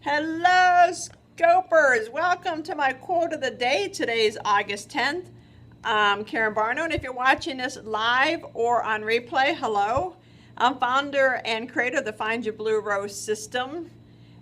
Hello, Scopers. Welcome to my quote of the day. Today is August 10th. I'm Karen Barno, and if you're watching this live or on replay, hello. I'm founder and creator of the Find Your Blue Rose system.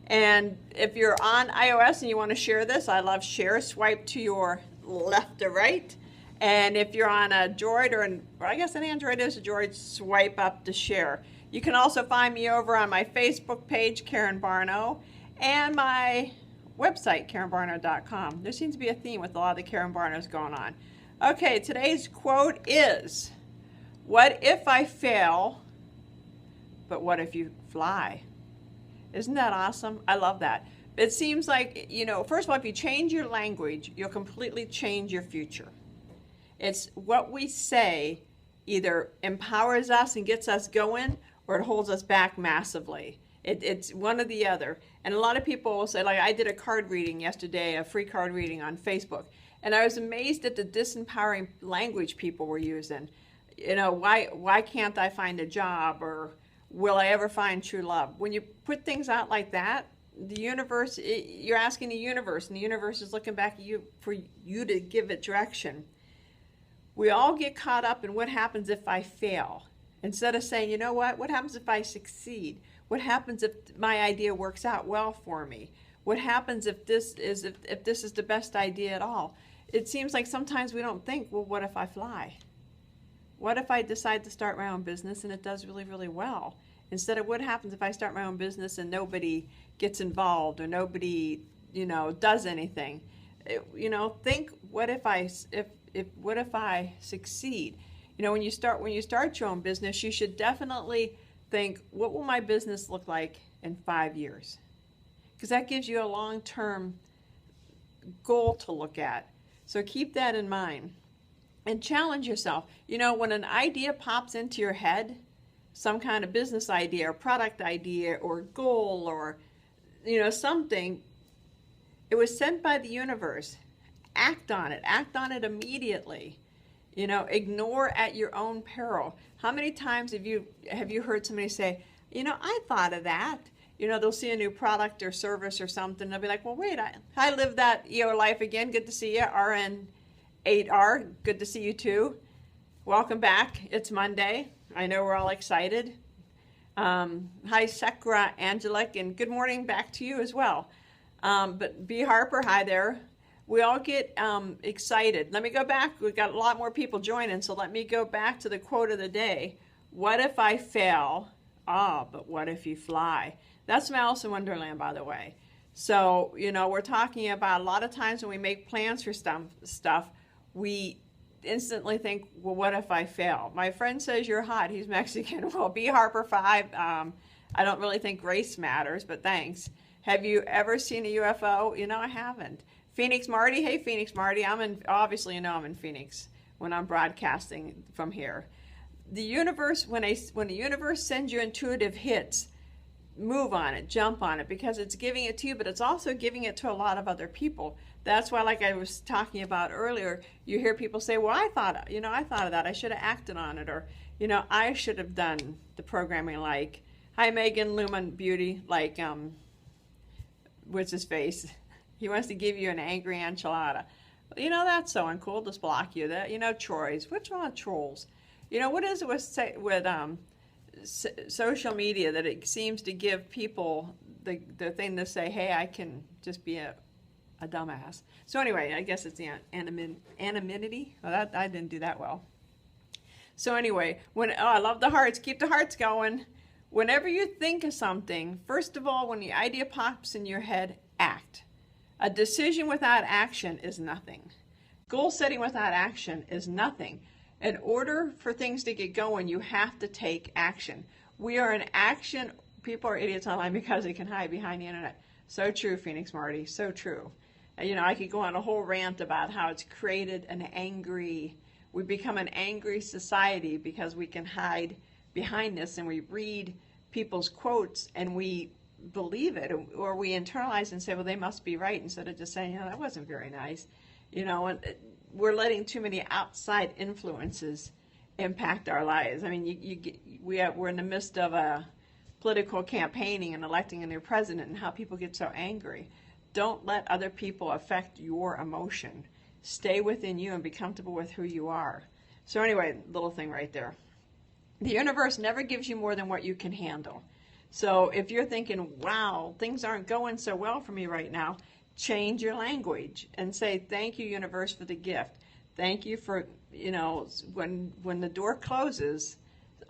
And if you're on iOS and you want to share this, I love share. Swipe to your left or right. And if you're on a Droid or I guess an Android is a Droid, swipe up to share. You can also find me over on my Facebook page, Karen Barno, and my website, KarenBarno.com. There seems to be a theme with a lot of the Karen Barnos going on. Okay, today's quote is, "What if I fail, but what if you fly?" Isn't that awesome? I love that. It seems like, first of all, if you change your language, you'll completely change your future. It's what we say either empowers us and gets us going, or it holds us back massively. It's one or the other. And a lot of people will say, like I did a card reading yesterday, a free card reading on Facebook, and I was amazed at the disempowering language people were using. Why can't I find a job, or will I ever find true love? When you put things out like that, the universe, you're asking the universe, and the universe is looking back at you for you to give it direction. We all get caught up in what happens if I fail, instead of saying, you know what happens if I succeed? What happens if my idea works out well for me? What happens if this is the best idea at all? It seems like sometimes we don't think, well, what if I fly? What if I decide to start my own business and it does really, really well? Instead of what happens if I start my own business and nobody gets involved, or nobody, does anything? Think, what if I succeed? When you start your own business, you should definitely think, what will my business look like in 5 years? Because that gives you a long-term goal to look at. So keep that in mind and challenge yourself. When an idea pops into your head, some kind of business idea or product idea or goal or something, it was sent by the universe. Act on it immediately. Ignore at your own peril. How many times have you heard somebody say, I thought of that? They'll see a new product or service or something. They'll be like, well, wait, I lived that EO life again. Good to see you. RN8R, good to see you too. Welcome back. It's Monday. I know we're all excited. Hi, Sekra Angelic, and good morning back to you as well. But B. Harper, hi there. We all get excited. Let me go back. We've got a lot more people joining, so let me go back to the quote of the day. What if I fail? But what if you fly? That's from Alice in Wonderland, by the way. So, we're talking about a lot of times when we make plans for stuff, we instantly think, well, what if I fail? My friend says you're hot. He's Mexican. Well, B. Harper 5, I don't really think race matters, but thanks. Have you ever seen a UFO? I haven't. Phoenix Marty, hey Phoenix Marty, I'm in Phoenix when I'm broadcasting from here. The universe, when the universe sends you intuitive hits, move on it, jump on it, because it's giving it to you, but it's also giving it to a lot of other people. That's why, like I was talking about earlier, you hear people say, well, I thought of that, I should have acted on it, or, I should have done the programming like, hi Megan Lumen Beauty, like, what's his face? He wants to give you an angry enchilada. That's so uncool. Just block you. That Troy's. What's wrong with trolls? What is it with social media that it seems to give people the thing to say, hey, I can just be a dumbass. So anyway, I guess it's the anonymity. Well, I didn't do that well. So anyway, I love the hearts. Keep the hearts going. Whenever you think of something, first of all, when the idea pops in your head, act. A decision without action is nothing. Goal setting without action is nothing. In order for things to get going, you have to take action. We are in action. People are idiots online because they can hide behind the internet. So true, Phoenix Marty, so true. I could go on a whole rant about how it's created we become an angry society because we can hide behind this, and we read people's quotes and we believe it, or we internalize and say, well, they must be right, instead of just saying, that wasn't very nice. And we're letting too many outside influences impact our lives. I mean, we're in the midst of a political campaigning and electing a new president and how people get so angry. Don't let other people affect your emotion. Stay within you and be comfortable with who you are. So anyway, little thing right there. The universe never gives you more than what you can handle. So if you're thinking, wow, things aren't going so well for me right now, change your language and say, thank you, universe, for the gift. Thank you for, when the door closes,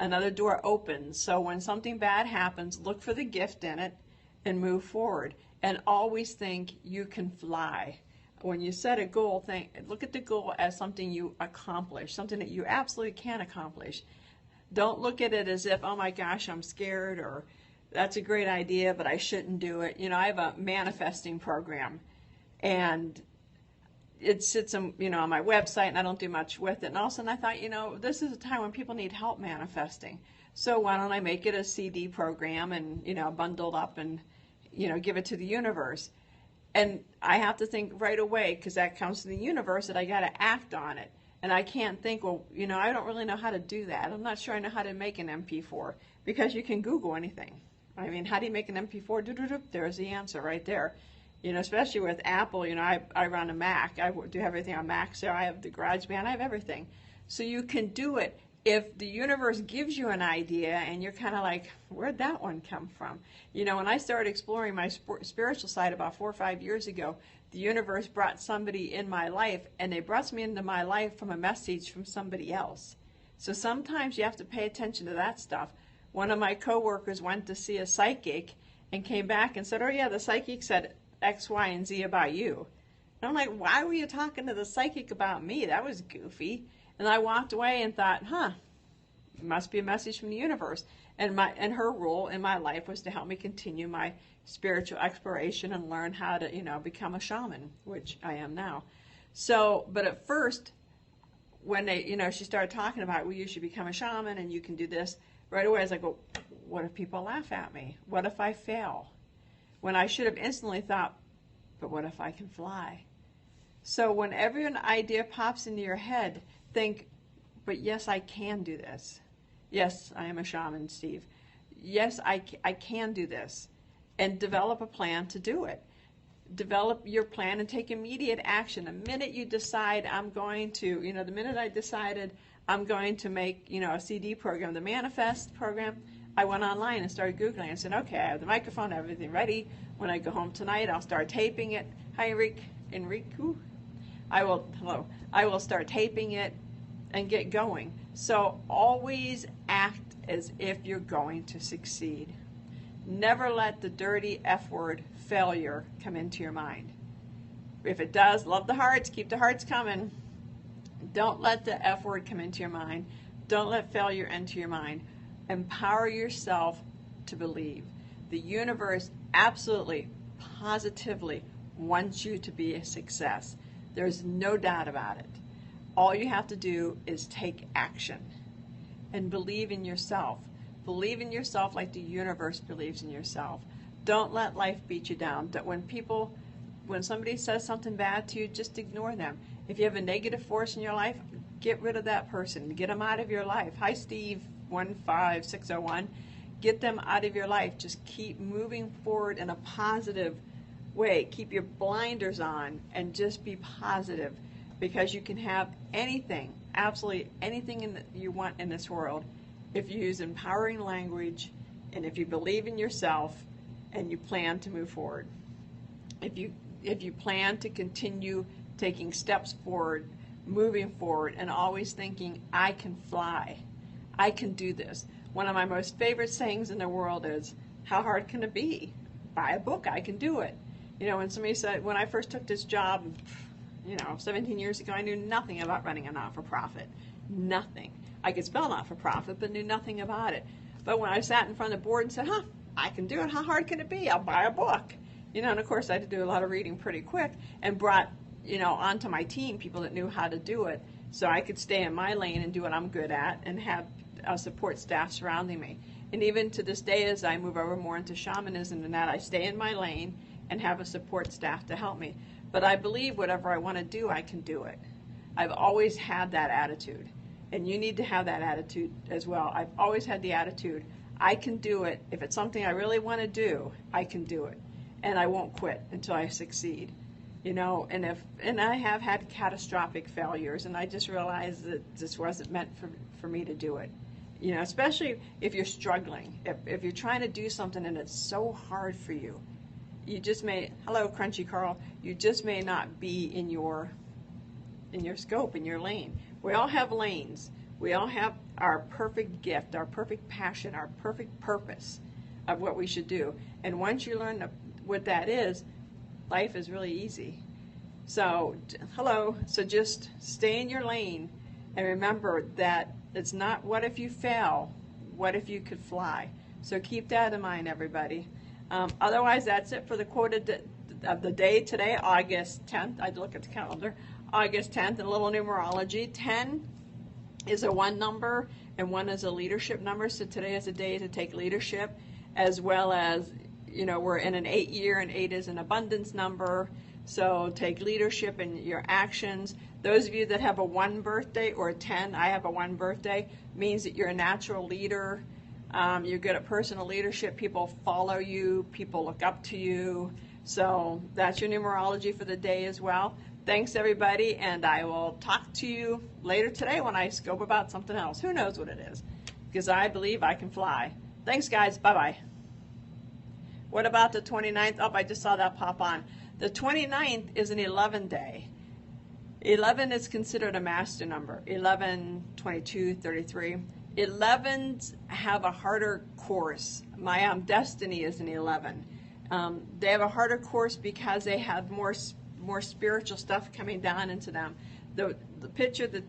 another door opens. So when something bad happens, look for the gift in it and move forward. And always think you can fly. When you set a goal, look at the goal as something you accomplish, something that you absolutely can accomplish. Don't look at it as if, oh my gosh, I'm scared, or that's a great idea, but I shouldn't do it. I have a manifesting program, and it sits on, on my website, and I don't do much with it. And all of a sudden I thought, this is a time when people need help manifesting. So why don't I make it a CD program and, bundled up and, give it to the universe. And I have to think right away, because that comes to the universe, that I got to act on it. And I can't think, well, I don't really know how to do that. I'm not sure I know how to make an MP4, because you can Google anything. I mean, how do you make an MP4? There's the answer right there. Especially with Apple, I run a Mac. I do everything on Mac, so I have the GarageBand, I have everything. So you can do it. If the universe gives you an idea and you're kind of like, where'd that one come from? When I started exploring my spiritual side about 4 or 5 years ago, the universe brought somebody in my life, and they brought me into my life from a message from somebody else. So sometimes you have to pay attention to that stuff. One of my coworkers went to see a psychic and came back and said, oh yeah, the psychic said X, Y, and Z about you. And I'm like, why were you talking to the psychic about me? That was goofy. And I walked away and thought, it must be a message from the universe. And her role in my life was to help me continue my spiritual exploration and learn how to, become a shaman, which I am now. So, but at first, when she started talking about, well, you should become a shaman and you can do this, right away I was like, well, what if people laugh at me? What if I fail? When I should have instantly thought, but what if I can fly? So whenever an idea pops into your head, think, but yes, I can do this. Yes, I am a shaman, Steve. Yes, I can do this. And develop a plan to do it. Develop your plan and take immediate action. The minute you decide I'm going to, the minute I decided I'm going to make, a CD program, the Manifest program, I went online and started Googling and said, okay, I have the microphone, everything ready. When I go home tonight, I'll start taping it. Hi, Enrique. I will start taping it and get going. So always act as if you're going to succeed. Never let the dirty F word, failure, come into your mind. If it does, love the hearts, keep the hearts coming. Don't let the F word come into your mind. Don't let failure enter your mind. Empower yourself to believe. The universe absolutely, positively wants you to be a success. There's no doubt about it. All you have to do is take action and believe in yourself. Believe in yourself like the universe believes in yourself. Don't let life beat you down. When somebody says something bad to you, just ignore them. If you have a negative force in your life, get rid of that person. Get them out of your life. Hi, Steve 15601. Get them out of your life. Just keep moving forward in a positive way. Keep your blinders on and just be positive, because you can have anything, absolutely anything you want in this world, if you use empowering language and if you believe in yourself and you plan to move forward. If you plan to continue taking steps forward, moving forward, and always thinking, I can fly, I can do this. One of my most favorite sayings in the world is, how hard can it be? Buy a book, I can do it. When somebody said, when I first took this job, 17 years ago, I knew nothing about running a not-for-profit. Nothing. I could spell not-for-profit, but knew nothing about it. But when I sat in front of the board and said, I can do it, how hard can it be? I'll buy a book. And of course I had to do a lot of reading pretty quick, and brought, onto my team people that knew how to do it, so I could stay in my lane and do what I'm good at and have a support staff surrounding me. And even to this day, as I move over more into shamanism and that, I stay in my lane and have a support staff to help me. But I believe whatever I want to do, I can do it. I've always had that attitude. And you need to have that attitude as well. I've always had the attitude, I can do it. If it's something I really want to do, I can do it. And I won't quit until I succeed. And I have had catastrophic failures, and I just realized that this wasn't meant for me to do it. Especially if you're struggling, if you're trying to do something and it's so hard for you, you just may, hello Crunchy Carl, you just may not be in your scope, in your lane. We all have lanes. We all have our perfect gift, our perfect passion, our perfect purpose of what we should do. And once you learn what that is, life is really easy. So, so just stay in your lane and remember that it's not what if you fail, what if you could fly. So keep that in mind, everybody. Otherwise, that's it for the quote of the day today, August 10th. I look at the calendar. August 10th, and a little numerology. 10 is a 1 number, and 1 is a leadership number. So today is a day to take leadership, as well as, we're in an 8 year, and 8 is an abundance number. So take leadership in your actions. Those of you that have a 1 birthday or a 10, I have a 1 birthday, means that you're a natural leader. You're good at personal leadership. People follow you. People look up to you. So that's your numerology for the day as well. Thanks, everybody, and I will talk to you later today when I scope about something else. Who knows what it is? Because I believe I can fly. Thanks, guys. Bye-bye. What about the 29th? Oh, I just saw that pop on. The 29th is an 11 day. 11 is considered a master number. 11, 22, 33. 11s have a harder course. My destiny is an 11. They have a harder course because they have more spiritual stuff coming down into them. The picture, the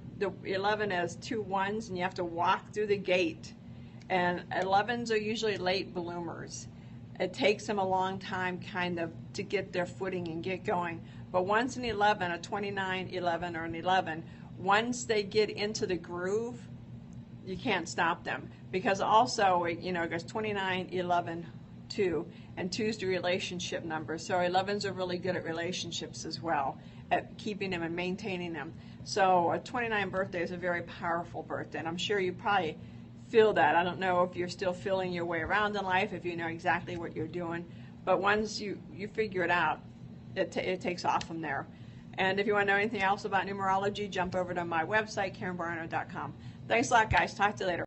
11 has 2 1s, and you have to walk through the gate. And 11s are usually late bloomers. It takes them a long time kind of to get their footing and get going. But once an 11, a 29, 11, or an 11, once they get into the groove, you can't stop them. Because also, it goes 29, 11, 2, and 2 is the relationship number. So 11s are really good at relationships as well, at keeping them and maintaining them. So a 29 birthday is a very powerful birthday, and I'm sure you probably feel that. I don't know if you're still feeling your way around in life, if you know exactly what you're doing, but once you figure it out, it takes off from there. And if you want to know anything else about numerology, jump over to my website, KarenBarno.com. Thanks a lot, guys. Talk to you later.